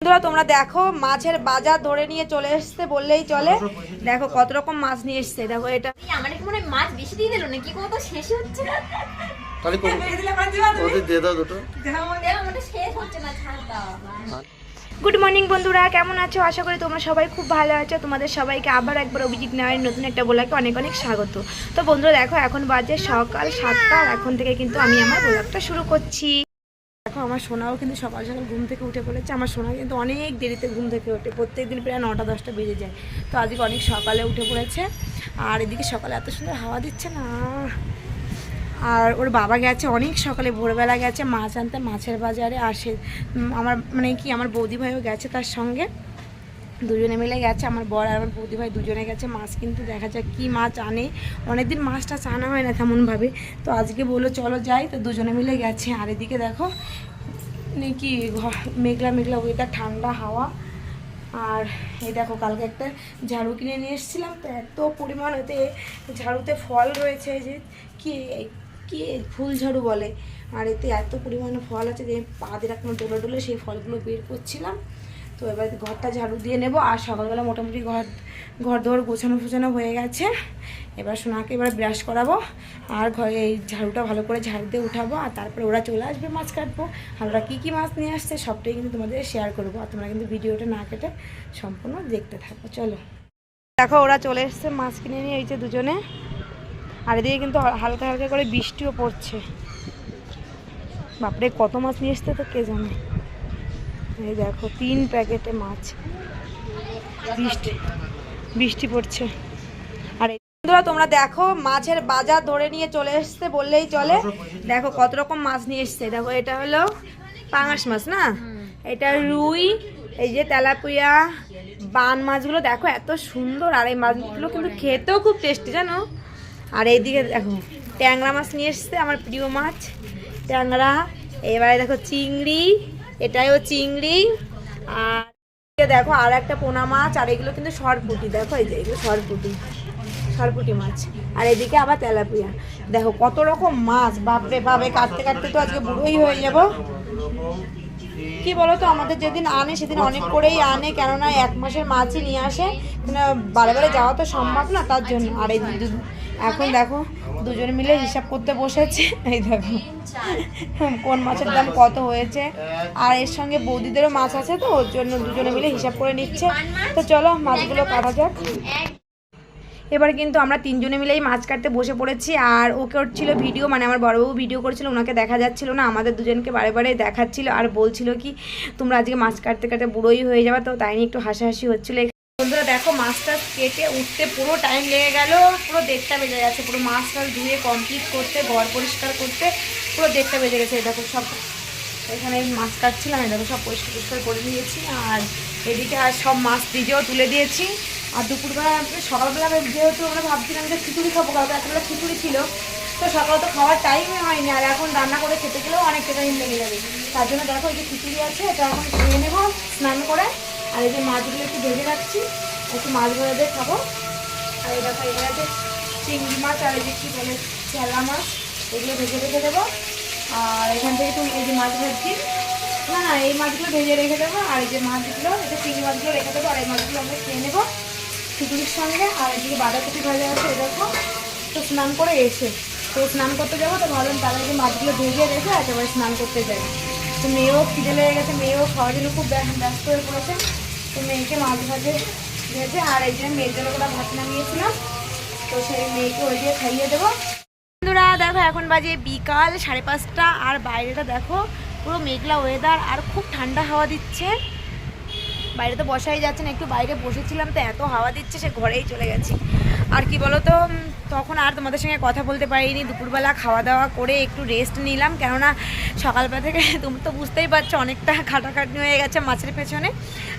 বন্ধুরা তোমরা দেখো মাছের বাজার ধরে নিয়ে চলে এসেছে বললেই চলে। দেখো কত রকম মাছ নিয়ে এসেছে। দেখো এটা আমার কি মনে হয় মাছ বেশি দিয়ে দিল নাকি কত শেষ হচ্ছে না। তাহলে ওদের দিয়ে দাও দুটো। আমাদের শেষ হচ্ছে না, ছাড় দাও। গুড মর্নিং বন্ধুরা, কেমন আছো? আশা করি তোমরা সবাই খুব ভালো আছো। তোমাদের সবাইকে আবার একবার অভিজিৎ নেওয়ার নতুন একটা ব্লগে অনেক অনেক স্বাগত। তো বন্ধুরা দেখো এখন বাজে সকাল 7টা, আর এখন থেকে কিন্তু আমি আমার ব্লগটা শুরু করছি। দেখো আমার সোনাও কিন্তু সকাল সকাল ঘুম থেকে উঠে পড়েছে। আমার সোনা কিন্তু অনেক দেরিতে ঘুম থেকে ওঠে, প্রত্যেকদিন প্রায় 9টা-10টা বেজে যায়। তো আজকে অনেক সকালে উঠে পড়েছে। আর এদিকে সকালে এত সুন্দর হাওয়া দিচ্ছে না। আর ওর বাবা গেছে অনেক সকালে, ভোরবেলা গেছে মাছ আনতে মাছের বাজারে। আর সে আমার বৌদি ভাইও গেছে তার সঙ্গে, দুজনে মিলে গেছে। আমার বর আর আমার বৌদি ভাই দুজনে গেছে মাছ কিনতে। দেখা যাক কী মাছ আনে। অনেকদিন মাছটা আনা হয় না তেমনভাবে, তো আজকে বললো চলো যাই, তো দুজনে মিলে গেছে। আর এদিকে দেখো কি মেঘলা মেঘলা ওয়েদার, ঠান্ডা হাওয়া। আর এই দেখো কালকে একটা ঝাড়ু কিনে নিয়ে এসেছিলাম, তো এত পরিমাণ এতে ঝাড়ুতে ফল রয়েছে, যে কি কি ফুল ঝাড়ু বলে। আর এতে এত পরিমাণে ফল আছে যে পা দিয়ে রাখলাম ডোলে ডোলে সেই ফলগুলো বের করছিলাম। তো এবার ঘরটা ঝাড়ু দিয়ে নেব। আর সকালবেলা মোটামুটি ঘর দোর গোছানো ফোছানো হয়ে গেছে। এবার সোনাকে এবার ব্রাশ করাবো, আর ঘরে এই ঝাড়ুটা ভালো করে ঝাড়ু দিয়ে উঠাবো। আর তারপরে ওরা চলে আসবে মাছ কাটবো। আর ওরা কী কী মাছ নিয়ে আসছে সবটাই কিন্তু তোমাদের শেয়ার করবো। আর তোমরা কিন্তু ভিডিওটা না কেটে সম্পূর্ণ দেখতে থাকো। চলো দেখো ওরা চলে এসছে মাছ কিনে নিয়ে, এই যে দুজনে। আর এদিকে কিন্তু হালকা হালকা করে বৃষ্টিও পড়ছে। বাপরে কত মাছ নিয়ে এসছে তো কে জানে। এই দেখো 3 প্যাকেটে মাছ, বৃষ্টি পড়ছে। আর বন্ধুরা তোমরা দেখো মাছের বাজার ধরে নিয়ে চলে এসছে বললেই চলে। দেখো কত রকম মাছ নিয়ে এসছে। দেখো এটা হলো পাঙাশ মাছ না, এটা রুই, এই যে তেলাপিয়া, বান মাছগুলো দেখো এত সুন্দর। আর এই মাছগুলো কিন্তু খেতেও খুব টেস্টি জানো। আর এইদিকে দেখো ট্যাংরা মাছ নিয়ে এসছে, আমার প্রিয় মাছ ট্যাংরা। এবারে দেখো চিংড়ি, এটাও চিংড়ি। আর দেখো আর একটা পোনা মাছ। আর এগুলো কিন্তু সরপুটি, দেখো এই যে এগুলো সরপুটি মাছ। আর এদিকে আবার তেলাপিয়া। দেখো কত রকম মাছ, বাপরে বাপরে, কাটতে কাটতে তো আজকে বুড়োই হয়ে যাব। কি বলো তো, আমাদের যেদিন আনে সেদিন অনেক করেই আনে, কেননা 1 মাসের মাছই নিয়ে আসে, বারে বারে যাওয়া তো সম্ভব না, তার জন্য। আর এই এখন দেখো দুজনে মিলে হিসাব করতে বসেছে। এই দেখো কোন মাছের দাম কত হয়েছে। আর এর সঙ্গে বৌদিদেরও মাছ আছে, তো ওর জন্য দুজনে মিলে হিসাব করে নিচ্ছে। তো চলো মাছগুলো কাটা যাক। এবার কিন্তু আমরা 3 জনে মিলেই মাছ কাটতে বসে পড়েছি। আর ও করছিল ভিডিও, মানে আমার বড়বাবু ভিডিও করছিল, ওনাকে দেখা যাচ্ছিল না, আমাদের দুজনকে বারে বারে দেখাচ্ছিল। আর বলছিল কি তোমরা আজকে মাছ কাটতে কাটতে বুড়োই হয়ে যাবে, তো তাই নিয়ে একটু হাসাহাসি হচ্ছিলো। বন্ধুরা দেখো মাছটা কেটে উঠতে পুরো টাইম লেগে গেল, পুরো 1:30 বেজে গেছে। পুরো মাছটা ধুয়ে কমপ্লিট করতে, ঘর পরিষ্কার করতে পুরো 1:30 বেজে গেছে। দেখো সব এখানে মাছ কাটছিলাম, দেখো সব পরিষ্কার করে নিয়েছি। আর এদিকে আর সব মাছ ফ্রিজেও তুলে দিয়েছি। আর দুপুরবেলা সকালবেলা যেহেতু আমরা ভাবছিলাম যে খিচুড়ি খাবো, কালকে এতবেলা খিচুড়ি ছিল, তো সকালে তো খাওয়ার টাইমই হয়নি। আর এখন রান্না করে খেতে গেলেও অনেকটা টাইম লেগে যাবে। তার জন্য দেখো এই যে খিচুড়ি আছে, এটা এখন খেয়ে নেবো স্নান করে। আর এই যে মাছগুলো একটু ভেজে রাখছি, একটু মাছ ভাজা খাবো। আর এই দেখো এখানে আছে চিংড়ি মাছ, আর এই যে কী বলে চেলা মাছ, এগুলো ভেজে রেখে দেবো। আর এখান থেকে একটু এই যে মাছ ভাজছি, না এই মাছগুলো ভেজে রেখে দেবো। আর এই যে মাছগুলো, এটা চিংড়ি মাছগুলো রেখে দেবো। আর এই মাছগুলো আমরা খেয়ে নেবো খিচুড়ির সঙ্গে। আর এদিকে বাঁধাকপি ভাজা আছে, এই দেখো। তো স্নান করে এসে তো স্নান করতে যাবো, তো ভাবলাম তাহলে যে মাছগুলো ভেজে রেখে একেবারে স্নান করতে যাই। তো মেয়েও খিদে লেগে গেছে, মেয়েও খাওয়ার জন্য খুব ব্যস্ত হয়ে পড়েছে। তো মেয়েকে মাছ ভেজে আর এই যে মেয়ের জন্য ওটা ভাত নামিয়েছিলাম, তো সেই মেয়েকে ওই দিয়ে খাইয়ে দেবো। বন্ধুরা দেখো এখন বাজে বিকাল 5:30, আর বাইরেটা দেখো পুরো মেঘলা ওয়েদার, আর খুব ঠান্ডা হাওয়া দিচ্ছে। বাইরে তো বসাই যাচ্ছে না, একটু বাইরে বসেছিলাম, তো এত হাওয়া দিচ্ছে সে ঘরেই চলে গেছি। আর কি বলো তো, তখন আর তোমাদের সঙ্গে কথা বলতে পারিনি। দুপুরবেলা খাওয়া দাওয়া করে একটু রেস্ট নিলাম, কেননা সকালবেলা থেকে তুমি তো বুঝতেই পারছো অনেকটা খাটাখাটনি হয়ে গেছে মাছের পেছনে।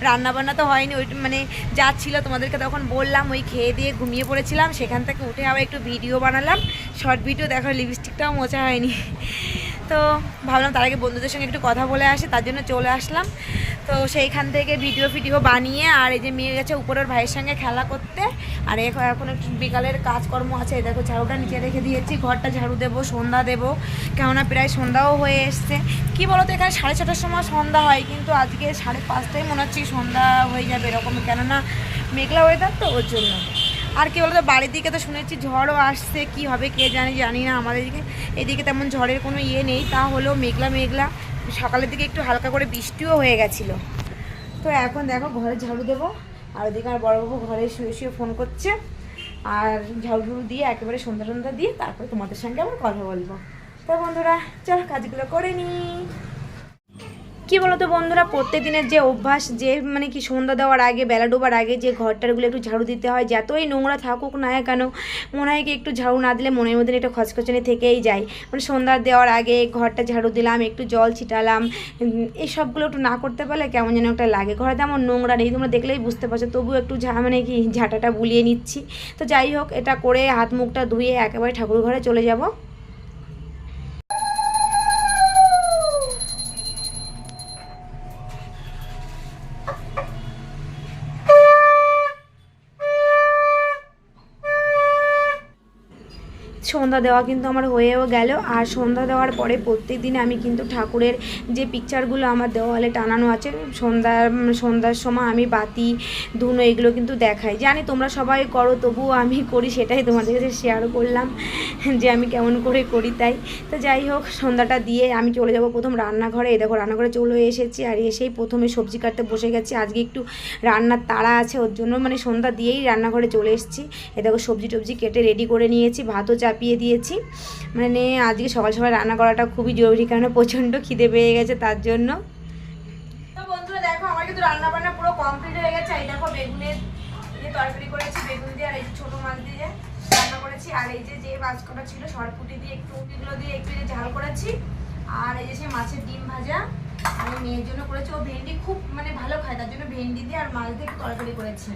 রান্নাবান্না তো হয়নি, ওই মানে যা ছিল তোমাদেরকে তখন বললাম, ওই খেয়ে দিয়ে ঘুমিয়ে পড়েছিলাম। সেখান থেকে উঠে আবার একটু ভিডিও বানালাম, শর্ট ভিডিও। দেখো লিপস্টিকটাও মোছা হয়নি, তো ভাবলাম তার আগে বন্ধুদের সঙ্গে একটু কথা বলে আসি, তার জন্য চলে আসলাম। তো সেইখান থেকে ভিডিও বানিয়ে আর এই যে মেয়ে গেছে উপরের ভাইয়ের সঙ্গে খেলা করতে। আর এখন একটু বিকালের কাজকর্ম আছে, দেখো ঝাড়ুটা নিচে রেখে দিয়েছি, ঘরটা ঝাড়ু দেবো, সন্ধ্যা দেবো, কেননা প্রায় সন্ধ্যাও হয়ে এসছে। কি বলো তো, এখানে 6:30টার সময় সন্ধ্যা হয়, কিন্তু আজকে 5:30টায় মনে হচ্ছে সন্ধ্যা হয়ে যাবে এরকম, কেননা মেঘলা ওয়েদার তো ওর জন্য। আর কি বলতো, বাড়ির দিকে তো শুনেছি ঝড়ও আসছে, কি হবে কে জানি না। আমাদের দিকে এদিকে তেমন ঝড়ের কোনো ইয়ে নেই, তা হলেও মেঘলা সকালের দিকে একটু হালকা করে বৃষ্টিও হয়ে গেছিলো। তো এখন দেখো ঘরে ঝাড়ু দেবো, আর ওদিকে আর বড়বাবু ঘরে শুয়ে ফোন করছে, আর ঝাড়ু দিয়ে একেবারে সন্ধ্যা দিয়ে তারপরে তোমাদের সঙ্গে আবার কথা বলবো। তো বন্ধুরা চল কাজগুলো করে নিই। কি বলতো বন্ধুরা, প্রত্যেক দিনের যে অভ্যাস, যে মানে কি সন্ধ্যা দেওয়ার আগে, বেলা ডোবার আগে যে ঘরটারগুলো একটু ঝাড়ু দিতে হয়, যতই নোংরা থাকুক না কেন মনে হয় কি একটু ঝাড়ু না দিলে মনের মধ্যে একটা খচখচানি থেকেই যায়। মানে সন্ধ্যা দেওয়ার আগে ঘরটা ঝাড়ু দিলাম, একটু জল ছিটালাম, এই সবগুলো একটু না করতে পারলে কেমন যেন একটা লাগে। ঘরে তেমন নোংরা নেই, তোমরা দেখলেই বুঝতে পারছো, তবুও একটু মানে কি ঝাঁটাটা বুলিয়ে নিচ্ছি। তো যাই হোক, এটা করে হাত মুখটা ধুয়ে একেবারে ঠাকুর ঘরে চলে যাব। সন্ধ্যা দেওয়া কিন্তু আমার হয়েও গেল। আর সন্ধ্যা দেওয়ার পরে প্রত্যেক দিন আমি কিন্তু ঠাকুরের যে পিকচারগুলো আমার দেওয়ালে টানানো আছে, সন্ধ্যার সময় আমি বাতি ধুনো এগুলো কিন্তু দেখাই। জানি তোমরা সবাই করো, তবুও আমি করি, সেটাই তোমাদের কাছে শেয়ার করলাম যে আমি কেমন করে করি। তাই তো যাই হোক, সন্ধ্যাটা দিয়ে আমি চলে যাব প্রথম রান্নাঘরে। এই দেখো রান্নাঘরে চলে এসেছি, আর এসেই প্রথমে সবজি কাটতে বসে গেছি। আজকে একটু রান্নার তাড়া আছে, ওর জন্য মানে সন্ধ্যা দিয়েই রান্নাঘরে চলে এসেছি। এ দেখো সবজি টবজি কেটে রেডি করে নিয়েছি, ভাতও চাপিয়ে দিয়েছি। মানে আজকে সকাল সকাল রান্না করাটা খুবই জরুরি, কারণ প্রচণ্ড খিদে পেয়ে গেছে তার জন্য। তো বন্ধুরা দেখো আমার কিন্তু রান্না বান্না পুরো কমপ্লিট হয়ে গেছে। এই দেখো বেগুনের যে তরকারি করেছি, বেগুন দিয়ে, আর এই যে ছোটো মাছ দিয়ে রান্না করেছি, আর এই যে মাছটা ছিল সরপুটি দিয়ে একটু এগুলো দিয়ে একটু ঝাল করেছি, আর এই যে সে মাছের ডিম ভাজা আমি মেয়ের জন্য করেছি। ও ভেন্ডি খুব মানে ভালো খায়, তার জন্য ভেন্ডি দিয়ে আর মাছ দিয়ে একটু তরকারি করেছি।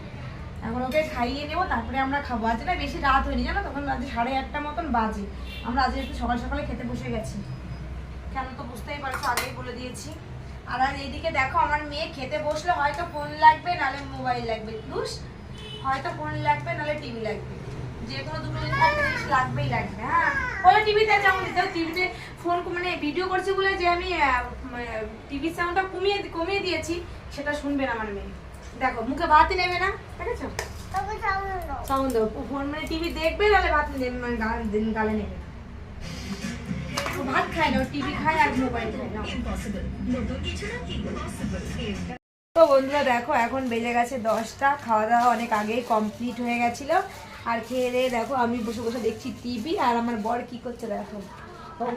এখন ওকে খাইয়ে নেবো, তারপরে আমরা খাবো। আজ না বেশি রাত হয়নি জানো, তখন আজ 8:30 মতন বাজে। আমরা আজ একটু সকাল সকালে খেতে বসে গেছি, কেন তো বুঝতেই পারছো, আগেই বলে দিয়েছি। আর এইদিকে দেখো আমার মেয়ে খেতে বসলে হয়তো ফোন লাগবে, নাহলে মোবাইল লাগবে, বুঝ হয়তো ফোন লাগবে নাহলে টিভি লাগবে, যে কোনো দুটো জিনিস একটা জিনিস লাগবেই লাগবে। হ্যাঁ ওই টিভিতে যেমন দিতে টিভিতে ফোন মানে ভিডিও করছি বলে যে আমি টিভির সাউন্ডটা কমিয়ে দিয়েছি, সেটা শুনবে না আমার মেয়ে। দেখো মুখে ভাতই নেবে না, দেখেছো সাউন্ড ফোন মানে টিভি দেখবে, নাহলে ভাত গালে নেবে। ভাত খায় না, টিভি খায় আর মোবাইল খায় না। তো বন্ধুরা দেখো এখন বেজে গেছে 10টা, খাওয়া দাওয়া অনেক আগেই কমপ্লিট হয়ে গেছিলো। আর খেয়ে দিয়ে দেখো আমি বসে বসে দেখছি টিভি, আর আমার বর কি করছে দেখো,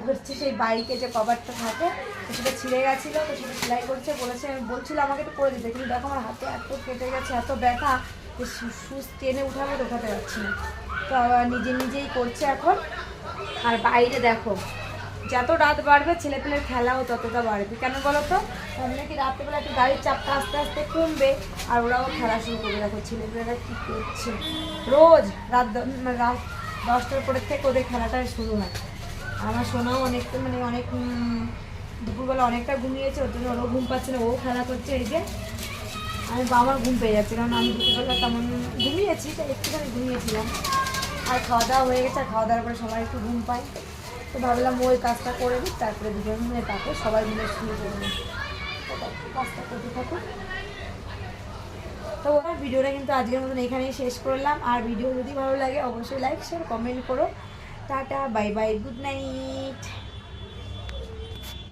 হচ্ছে সেই বাইকে যে কভারটা থাকে সেটা ছিঁড়ে গেছিলো, তো সেটা সেলাই করছে। বলছিল আমাকে একটু করে দিতে, কিন্তু দেখো আমার হাতে এত কেটে গেছে, এত ব্যথা যে সুচ টেনে উঠাতে পারছি না। তো আবার নিজেই করছে এখন। আর বাইরে দেখো যত রাত বাড়বে ছেলেপেলের খেলাও ততটা বাড়বে, কেন বলো তো, মানে কি রাত্রেবেলা একটু গাড়ির চাপটা আস্তে আস্তে কমবে, আর ওরাও খেলা শুরু করবে। দেখো ছেলেপেলেরা কী করছে, রোজ রাত 10টার পরের থেকে ওদের খেলাটা শুরু হয়। আমার সোনাও অনেক দুপুরবেলা অনেকটা ঘুমিয়েছে, ওর জন্য ওরও ঘুম পাচ্ছে না, ও খেলা করছে। এই যে আমার ঘুম পেয়ে যাচ্ছে, কারণ আমি দুপুরবেলা তেমন ঘুমিয়েছি, তাই একটুখানি ঘুমিয়েছিলাম। আর খাওয়া দাওয়া হয়ে গেছে, আর খাওয়া দাওয়ার পরে সবাই একটু ঘুম পায়, তো ভাবলাম ওই কাজটা করে দিই, তারপরে দুজন মিলে তারপরে সবাই মিলে শুরু করবো, কাজটা করতে থাকুক। তো ভিডিওটা কিন্তু আজকের মতন এখানেই শেষ করলাম। আর ভিডিও যদি ভালো লাগে অবশ্যই লাইক শেয়ার কমেন্ট করো। Tata bye bye, good night.